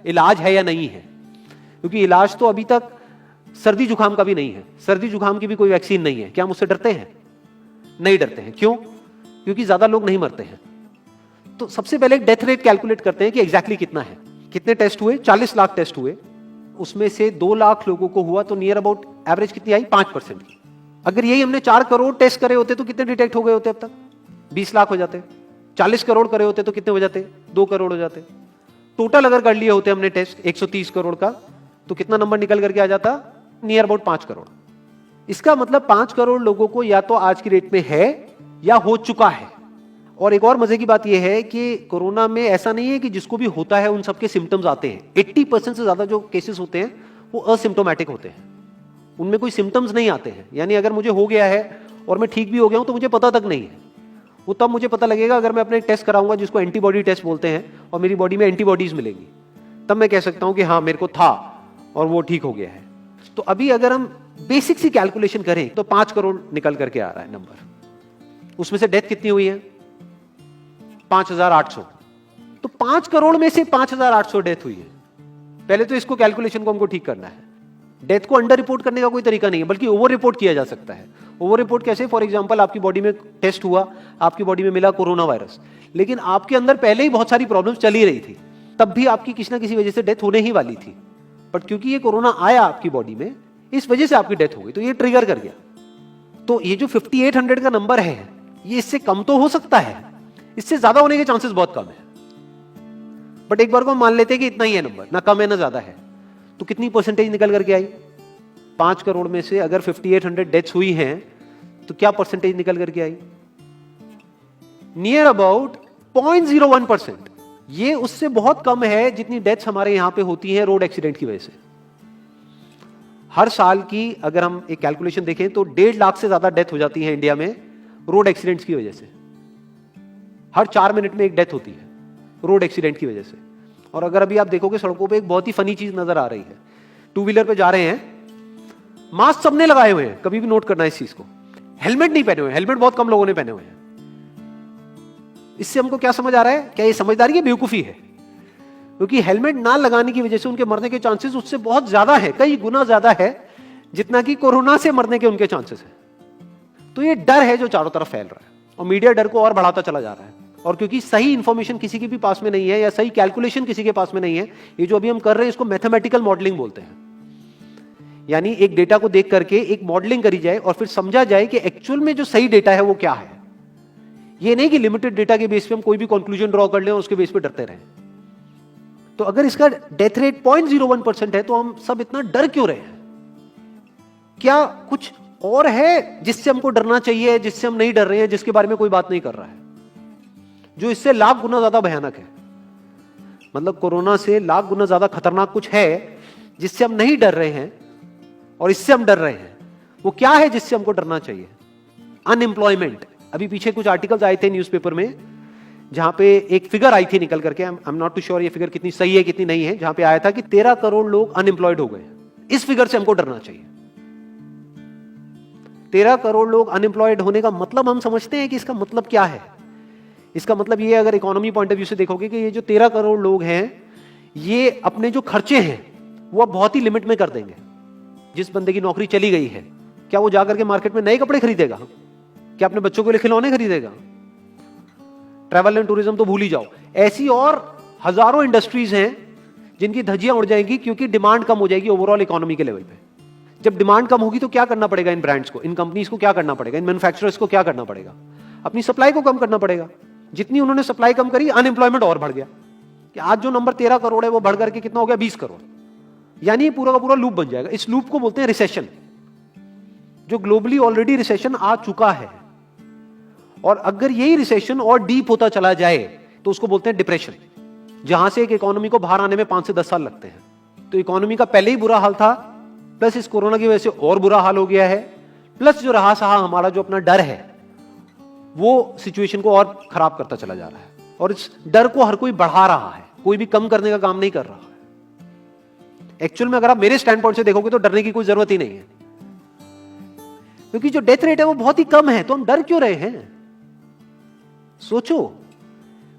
इलाज है या नहीं है, क्योंकि इलाज तो अभी तक सर्दी जुकाम का भी नहीं है, सर्दी जुकाम की भी कोई वैक्सीन नहीं है। क्या हम उससे डरते हैं? नहीं डरते हैं। क्यों? क्योंकि ज्यादा लोग नहीं मरते हैं। तो सबसे पहले डेथ रेट कैलकुलेट करते हैं कि एग्जैक्टली कितना है। कितने टेस्ट हुए? 40 लाख टेस्ट हुए, उसमें से 2 लाख लोगों को हुआ, तो नियर अबाउट एवरेज कितनी आई? 5% की। अगर यही हमने 4 करोड़ टेस्ट करे होते तो कितने डिटेक्ट हो गए होते अब तक? 20 लाख हो जाते। 40 करोड़ करे होते तो कितने हो जाते? 2 करोड़ हो जाते। टोटल अगर कर लिए होते हमने टेस्ट 130 करोड़ का, तो कितना नंबर निकल करके आ जाता? Near about 5 crore. इसका मतलब 5 करोड़ लोगों को या तो आज की डेट में है या हो चुका है। और एक और मजे की बात यह है कि कोरोना में ऐसा नहीं है कि जिसको भी होता है उन सबके सिम्टम्स आते हैं। 80% से ज्यादा जो केसेस होते हैं वो असिम्टोमेटिक होते हैं, उनमें कोई सिम्टम्स नहीं आते हैं। यानी अगर मुझे हो गया है और मैं ठीक भी हो गया हूं तो मुझे पता तक नहीं है। वो तब मुझे पता लगेगा अगर मैं अपने टेस्ट कराऊंगा जिसको एंटीबॉडी टेस्ट बोलते हैं, और मेरी बॉडी में एंटीबॉडीज मिलेगी, तब मैं कह सकता हूं कि हाँ मेरे को था और वो ठीक हो गया है। तो अभी अगर हम बेसिक सी कैलकुलेशन करें तो 5 करोड़ निकल करके आ रहा है नंबर। उसमें से डेथ कितनी हुई है? 5,800। तो 5 करोड़ में से 5,800 डेथ हुई है। पहले तो इसको कैलकुलेशन को हमको ठीक करना है। डेथ को अंडर रिपोर्ट करने का कोई तरीका नहीं है, बल्कि ओवर रिपोर्ट किया जा सकता है। ओवर रिपोर्ट कैसे? फॉर एग्जांपल आपकी बॉडी में टेस्ट हुआ, आपकी बॉडी में मिला कोरोना वायरस, लेकिन आपके अंदर पहले ही बहुत सारी प्रॉब्लम्स चली रही थी, तब भी आपकी किसी ना किसी वजह से डेथ होने ही वाली थी, बट क्योंकि ये कोरोना आया आपकी बॉडी में, इस वजह से आपकी डेथ हो गई, तो ये ट्रिगर कर गया। तो ये जो 5800 का नंबर है, ये इससे कम तो हो सकता है, इससे ज्यादा होने के चांसेस बहुत कम है। बट एक बार को हम मान लेते हैं कि इतना ही है नंबर, ना कम है ना ज्यादा है, तो कितनी परसेंटेज निकल करके आई? 5 करोड़ में से अगर 5800 डेथ्स हुई हैं तो क्या परसेंटेज निकल करके आई? Near about 0.01%। ये उससे बहुत कम है जितनी डेथ्स हमारे यहां पे होती हैं रोड एक्सीडेंट की वजह से। हर साल की अगर हम एक कैलकुलेशन देखें तो 1.5 लाख से ज्यादा डेथ हो जाती है इंडिया में रोड एक्सीडेंट्स की वजह से। हर 4 मिनट में एक डेथ होती है रोड एक्सीडेंट की वजह से। और अगर अभी आप देखोगे सड़कों पे एक बहुत ही फनी चीज नजर आ रही है, 2 व्हीलर पे जा रहे हैं, मास्क सबने लगाए हुए हैं, कभी भी नोट करना इस चीज को। हेलमेट नहीं पहने हुए, हेलमेट बहुत कम लोगों ने पहने हुए हैं। इससे हमको क्या समझ आ रहा है? क्या ये समझदारी है, बेवकूफी है? क्योंकि हेलमेट ना लगाने की वजह से उनके मरने के चांसेस उससे बहुत ज्यादा है, कई गुना ज्यादा है जितना कि कोरोना से मरने के उनके चांसेस है। तो ये डर है जो चारों तरफ फैल रहा है, और मीडिया डर को और बढ़ाता चला जा रहा है। और क्योंकि सही इंफॉर्मेशन किसी के भी पास में नहीं है, या सही कैलकुलेशन किसी के पास में नहीं है, ये जो अभी हम कर रहे हैं इसको मैथमेटिकल मॉडलिंग बोलते हैं। यानी एक डेटा को देख करके एक मॉडलिंग करी जाए और फिर समझा जाए कि एक्चुअल में जो सही डेटा है वो क्या है। ये नहीं कि लिमिटेड डेटा के बेस पे हम कोई भी कंक्लूजन ड्रॉ कर लें और उसके बेस पे डरते रहें। तो अगर इसका डेथ रेट 0.01% है तो हम सब इतना डर क्यों रहे हैं? क्या कुछ और है जिससे हमको डरना चाहिए, जिससे हम नहीं डर रहे हैं, जिसके बारे में कोई बात नहीं कर रहा है, जो इससे लाख गुना ज्यादा भयानक है? मतलब कोरोना से लाख गुना ज्यादा खतरनाक कुछ है जिससे हम नहीं डर रहे हैं और इससे हम डर रहे हैं। वो क्या है जिससे हमको डरना चाहिए? अनएम्प्लॉयमेंट। अभी पीछे कुछ आर्टिकल्स आए थे न्यूज़पेपर में जहां पे एक फिगर आई थी निकल करके, I am not too sure ये फिगर कितनी सही है कितनी नहीं है, जहां पे आया था कि 13 करोड़ लोग अनएम्प्लॉयड हो गए। इस फिगर से हमको डरना चाहिए। 13 करोड़ लोग अनएम्प्लॉयड होने का मतलब हम समझते हैं कि इसका मतलब क्या है? इसका मतलब ये, अगर इकोनॉमी पॉइंट ऑफ व्यू से देखोगे, कि ये जो 13 करोड़ लोग हैं ये अपने जो खर्चे हैं वो बहुत ही लिमिट में कर देंगे। जिस बंदे की नौकरी चली गई है, क्या वो जाकर के मार्केट में नए कपड़े खरीदेगा? क्या अपने बच्चों के लिए खिलौने खरीदेगा? ट्रैवल एंड टूरिज्म तो भूल ही जाओ। ऐसी और हजारों इंडस्ट्रीज हैं जिनकी धज्जियां उड़ जाएंगी क्योंकि डिमांड कम हो जाएगी ओवरऑल इकोनॉमी के लेवल पे। जब डिमांड कम होगी तो क्या करना पड़ेगा इन ब्रांड्स को, इन कंपनीज को क्या करना पड़ेगा, इन मैन्युफैक्चरर्स को क्या करना पड़ेगा? अपनी सप्लाई को कम करना पड़ेगा। जितनी उन्होंने सप्लाई कम करी, अनएम्प्लॉयमेंट और बढ़ गया। कि आज जो नंबर 13 करोड़ है वो बढ़ करके कितना हो गया? 20 करोड़। यानी पूरा का पूरा लूप बन जाएगा। इस लूप को बोलते हैं रिसेशन, जो ग्लोबली ऑलरेडी रिसेशन आ चुका है। और अगर यही रिसेशन और डीप होता चला जाए तो उसको बोलते हैं डिप्रेशन, जहां से एक इकोनॉमी को बाहर आने में 5 से 10 साल लगते हैं। तो इकोनॉमी का पहले ही बुरा हाल था, प्लस इस कोरोना की वजह से और बुरा हाल हो गया है, प्लस जो रहा सहा हमारा जो अपना डर है वो सिचुएशन को और खराब करता चला जा रहा है। और इस डर को हर कोई बढ़ा रहा है, कोई भी कम करने का काम नहीं कर रहा है। एक्चुअल में अगर आप मेरे स्टैंड पॉइंट से देखोगे तो डरने की कोई जरूरत ही नहीं है, क्योंकि जो डेथ रेट है वो बहुत ही कम है। तो हम डर क्यों रहे हैं? सोचो।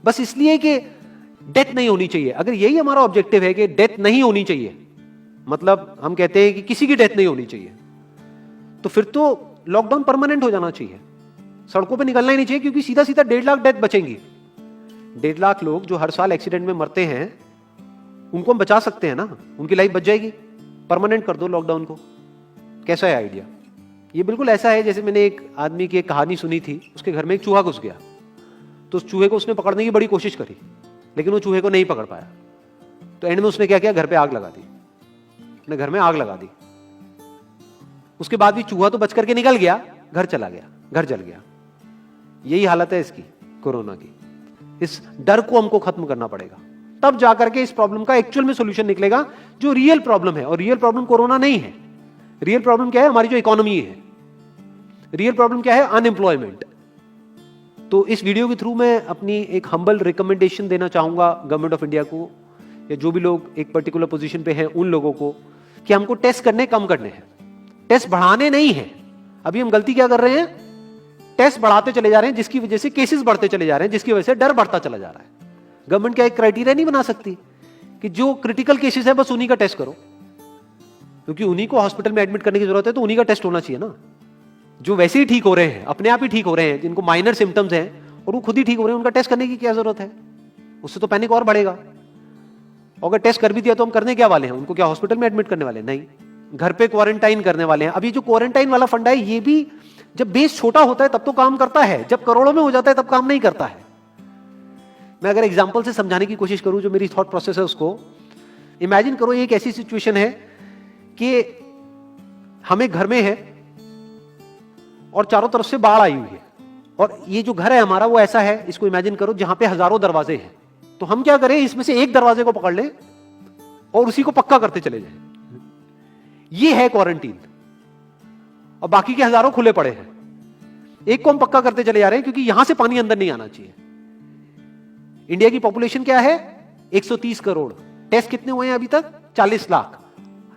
बस इसलिए कि डेथ नहीं होनी चाहिए। अगर यही हमारा ऑब्जेक्टिव है कि डेथ नहीं होनी चाहिए, मतलब हम कहते हैं कि किसी की डेथ नहीं होनी चाहिए, तो फिर तो लॉकडाउन परमानेंट हो जाना चाहिए, सड़कों पे निकलना ही नहीं चाहिए, क्योंकि सीधा सीधा 1.5 लाख डेथ बचेंगी। 1.5 लाख लोग जो हर साल एक्सीडेंट में मरते हैं, उनको हम बचा सकते हैं ना, उनकी लाइफ बच जाएगी। परमानेंट कर दो लॉकडाउन को। कैसा है आइडिया? ये बिल्कुल ऐसा है जैसे मैंने एक आदमी की एक कहानी सुनी थी, उसके घर में एक चूहा घुस गया, तो उस चूहे को उसने पकड़ने की बड़ी कोशिश करी, लेकिन वो चूहे को नहीं पकड़ पाया। तो एंड में उसने क्या किया, घर पे आग लगा दी, अपने घर में आग लगा दी। उसके बाद भी चूहा तो बच करके निकल गया, घर चला गया, घर जल गया। यही हालत है इसकी, कोरोना की। इस डर को हमको खत्म करना पड़ेगा, तब जाकर के इस प्रॉब्लम का एक्चुअल में सॉल्यूशन निकलेगा, जो रियल प्रॉब्लम है। और रियल प्रॉब्लम कोरोना नहीं है। रियल प्रॉब्लम क्या है? हमारी जो इकोनॉमी है। रियल प्रॉब्लम क्या है? अनएम्प्लॉयमेंट। तो इस वीडियो के थ्रू मैं अपनी एक हम्बल रिकमेंडेशन देना चाहूंगा गवर्नमेंट ऑफ इंडिया को, या जो भी लोग एक पर्टिकुलर पोजीशन पे हैं उन लोगों को, कि हमको टेस्ट करने कम करने हैं, टेस्ट बढ़ाने नहीं है। अभी हम गलती क्या कर रहे हैं? टेस्ट बढ़ाते चले जा रहे हैं, जिसकी वजह से केसेस बढ़ते चले जा रहे हैं, जिसकी वजह से डर बढ़ता चला जा रहा है। गवर्नमेंट क्या एक क्राइटेरिया नहीं बना सकती कि जो क्रिटिकल केसेस है बस उन्हीं का टेस्ट करो, क्योंकि उन्हीं को हॉस्पिटल में एडमिट करने की जरूरत है, तो उन्हीं का टेस्ट होना चाहिए ना। जो वैसे ही ठीक हो रहे हैं, अपने आप ही ठीक हो रहे हैं, जिनको माइनर सिम्टम्स हैं और वो खुद ही ठीक हो रहे हैं, उनका टेस्ट करने की क्या जरूरत है? उससे तो पैनिक और बढ़ेगा। और अगर टेस्ट कर भी दिया तो हम करने क्या वाले हैं? उनको क्या हॉस्पिटल में एडमिट करने वाले हैं? नहीं, घर पे क्वारंटाइन करने वाले हैं। अभी जो क्वारंटाइन वाला फंडा है, ये भी जब बेस छोटा होता है तब तो काम करता है, जब करोड़ों में हो जाता है तब काम नहीं करता है। मैं अगर एग्जांपल से समझाने की कोशिश करूं, जो मेरी थॉट प्रोसेस है उसको इमेजिन करो। एक ऐसी सिचुएशन है कि हम एक घर में है और चारों तरफ से बाढ़ आई हुई है, और ये जो घर है हमारा वो ऐसा है, इसको इमेजिन करो, जहां पे हजारों दरवाजे हैं। तो हम क्या करें, इसमें से एक दरवाजे को पकड़ लें और उसी को पक्का करते चले जाएं। ये है क्वारंटीन, और बाकी के हजारों खुले पड़े हैं। एक को हम पक्का करते चले जा रहे हैं, क्योंकि यहां से पानी अंदर नहीं आना चाहिए। इंडिया की पॉपुलेशन क्या है? 130 करोड़। टेस्ट कितने हुए हैं अभी तक? 40 लाख।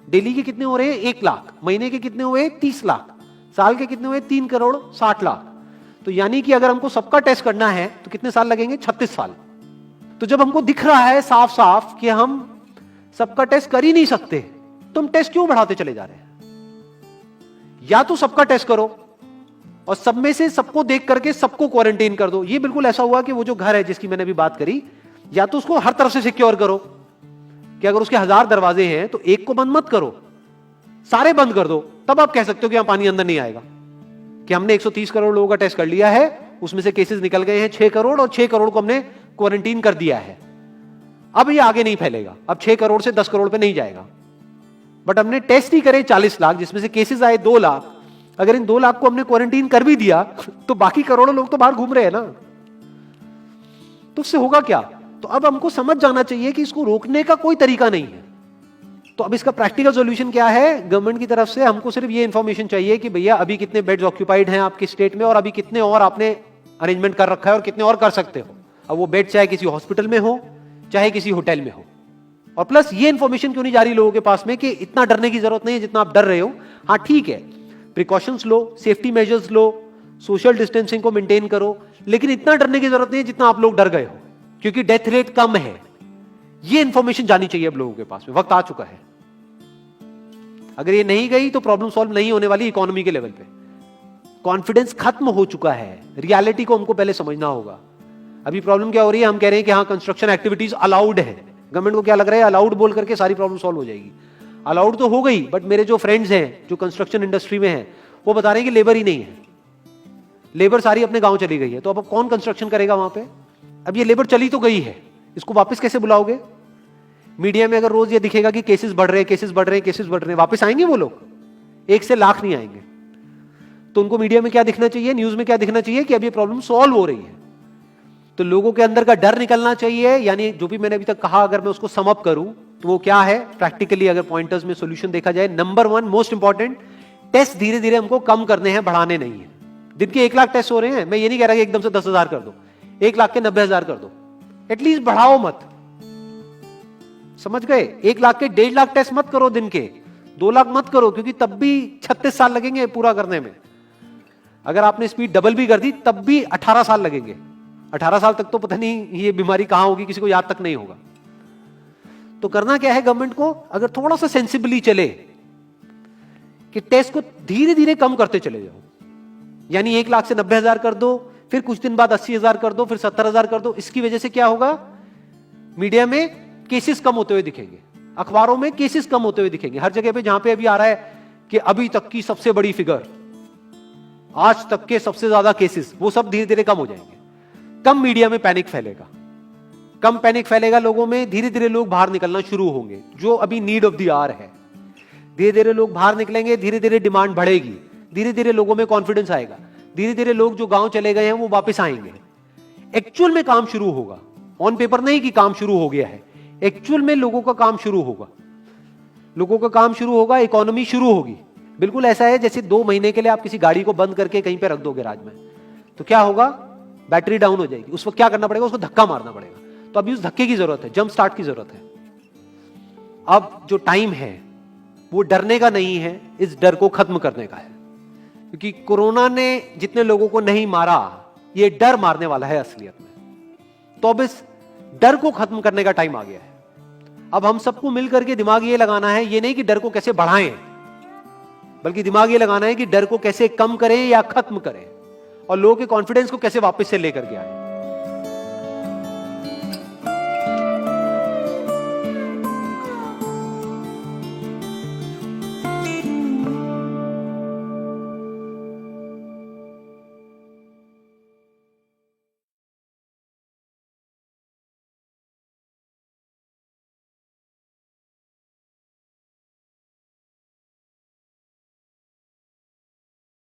दिल्ली के कितने हो रहे हैं? 1 लाख। महीने के कितने हुए? 30 लाख। साल के कितने हुए? 3 करोड़ 60 लाख। तो यानी कि अगर हमको सबका टेस्ट करना है तो कितने साल लगेंगे? 36 साल। तो जब हमको दिख रहा है साफ साफ कि हम सबका टेस्ट कर ही नहीं सकते, तो हम टेस्ट क्यों बढ़ाते चले जा रहे हैं? या तो सबका टेस्ट करो और सब में से सबको देख करके सबको क्वारंटाइन कर दो। ये बिल्कुल ऐसा हुआ कि वो जो घर है जिसकी मैंने अभी बात करी, या तो उसको हर तरफ से सिक्योर करो कि अगर उसके 1000 दरवाजे हैं तो एक को बंद मत करो, सारे बंद कर दो। तब आप कह सकते हो कि यहां पानी अंदर नहीं आएगा, कि हमने 130 करोड़ लोगों का टेस्ट कर लिया है, उसमें से केसेस निकल गए हैं 6 करोड़, और 6 करोड़ को हमने क्वारंटीन कर दिया है। अब ये आगे नहीं फैलेगा, अब 6 करोड़ से 10 करोड़ पे नहीं जाएगा। बट हमने टेस्ट ही करे 40 लाख, जिसमें से केसेस आए 2 लाख। अगर इन 2 लाख को हमने क्वारंटीन कर भी दिया तो बाकी करोड़ों लोग तो बाहर घूम रहे हैं ना, तो उससे होगा क्या? तो अब हमको समझ जाना चाहिए कि इसको रोकने का कोई तरीका नहीं है। तो अब इसका प्रैक्टिकल सॉल्यूशन क्या है? गवर्नमेंट की तरफ से हमको सिर्फ ये इंफॉर्मेशन चाहिए कि भैया अभी कितने बेड्स ऑक्यूपाइड हैं आपके स्टेट में, और अभी कितने और आपने अरेंजमेंट कर रखा है, और कितने और कर सकते हो। अब वो बेड चाहे किसी हॉस्पिटल में हो चाहे किसी होटल में हो। और प्लस ये इंफॉर्मेशन क्यों नहीं जा रही लोगों के पास में कि इतना डरने की जरूरत नहीं है जितना आप डर रहे हो। हाँ ठीक है, प्रिकॉशंस लो, सेफ्टी मेजर्स लो, सोशल डिस्टेंसिंग को मेंटेन करो, लेकिन इतना डरने की जरूरत नहीं है जितना आप लोग डर गए हो, क्योंकि डेथ रेट कम है। ये इंफॉर्मेशन जानी चाहिए अब लोगों के पास में, वक्त आ चुका है। अगर ये नहीं गई तो प्रॉब्लम सॉल्व नहीं होने वाली इकोनॉमी के लेवल पे। कॉन्फिडेंस खत्म हो चुका है, रियलिटी को हमको पहले समझना होगा। अभी प्रॉब्लम क्या हो रही है? हम कह रहे हैं कि हाँ कंस्ट्रक्शन एक्टिविटीज अलाउड है। गवर्नमेंट को क्या लग रहा है? अलाउड बोल करके सारी प्रॉब्लम सॉल्व हो जाएगी। अलाउड तो हो गई, बट मेरे जो फ्रेंड्स हैं जो कंस्ट्रक्शन इंडस्ट्री में हैं, वो बता रहे हैं कि लेबर ही नहीं है, लेबर सारी अपने गांव चली गई है। तो अब कौन कंस्ट्रक्शन करेगा वहां पे? अब ये लेबर चली तो गई है, इसको वापस कैसे बुलाओगे? मीडिया में अगर रोज ये दिखेगा कि केसेस बढ़ रहे हैं, केसेस बढ़ रहे हैं, केसेस बढ़ रहे हैं, वापस आएंगे वो लोग? 1 से लाख नहीं आएंगे। तो उनको मीडिया में क्या दिखना चाहिए, न्यूज में क्या दिखना चाहिए? कि अब ये प्रॉब्लम सॉल्व हो रही है। तो लोगों के अंदर का डर निकलना चाहिए। यानी जो भी मैंने अभी तक कहा, अगर मैं उसको सम अप करूं तो वो क्या है प्रैक्टिकली, अगर पॉइंटर्स में सॉल्यूशन देखा जाए। नंबर 1 मोस्ट इंपॉर्टेंट, टेस्ट धीरे धीरे हमको कम करने हैं, बढ़ाने नहीं है। दिन के 1 लाख टेस्ट हो रहे हैं, मैं ये नहीं कह रहा कि एकदम से 10,000 कर दो, 1 लाख के 90,000 कर दो, एटलीस्ट बढ़ाओ मत। समझ गए? 1 लाख के 1.5 लाख टेस्ट मत करो दिन के, 2 लाख मत करो, क्योंकि तब भी 36 साल लगेंगे पूरा करने में। अगर आपने स्पीड डबल भी कर दी तब भी 18 साल लगेंगे। 18 साल तक तो पता नहीं ये बीमारी कहां होगी, किसी को याद तक नहीं होगा। तो करना क्या है गवर्नमेंट को, अगर थोड़ा सा सेंसिबली चले कि टेस्ट को धीरे धीरे कम करते चले जाओ, यानी 1 लाख से 90,000 कर दो, फिर कुछ दिन बाद 80,000 कर दो, फिर 70,000 कर दो। इसकी वजह से क्या होगा, मीडिया में केसेस कम होते हुए दिखेंगे, अखबारों में केसेस कम होते हुए दिखेंगे, हर जगह पे जहां पे अभी आ रहा है कि अभी तक की सबसे बड़ी फिगर, आज तक के सबसे ज्यादा केसेस, वो सब धीरे धीरे कम हो जाएंगे। कम मीडिया में पैनिक फैलेगा, कम पैनिक फैलेगा लोगों में, धीरे धीरे लोग बाहर निकलना शुरू होंगे, जो अभी नीड ऑफ द आवर है। धीरे धीरे लोग बाहर निकलेंगे, धीरे धीरे डिमांड बढ़ेगी, धीरे धीरे लोगों में कॉन्फिडेंस आएगा, धीरे धीरे लोग जो गांव चले गए हैं वो वापस आएंगे, एक्चुअल में काम शुरू होगा। ऑन पेपर नहीं कि काम शुरू हो गया है, एक्चुअल में लोगों का काम शुरू होगा, लोगों का काम शुरू होगा, इकोनॉमी शुरू होगी। बिल्कुल ऐसा है जैसे 2 महीने के लिए आप किसी गाड़ी को बंद करके कहीं पे रख दो गैराज में, तो क्या होगा, बैटरी डाउन हो जाएगी, उस वक्त क्या करना पड़ेगा, उसको धक्का मारना पड़ेगा। तो अभी उस धक्के की जरूरत है, जंप स्टार्ट की जरूरत है। अब जो टाइम है वो डरने का नहीं है, इस डर को खत्म करने का है, क्योंकि कोरोना ने जितने लोगों को नहीं मारा, ये डर मारने वाला है असलियत में। तो अब इस डर को खत्म करने का टाइम आ गया है। अब हम सबको मिलकर के दिमाग ये लगाना है, ये नहीं कि डर को कैसे बढ़ाएं, बल्कि दिमाग ये लगाना है कि डर को कैसे कम करें या खत्म करें, और लोगों के कॉन्फिडेंस को कैसे वापस से लेकर के आए।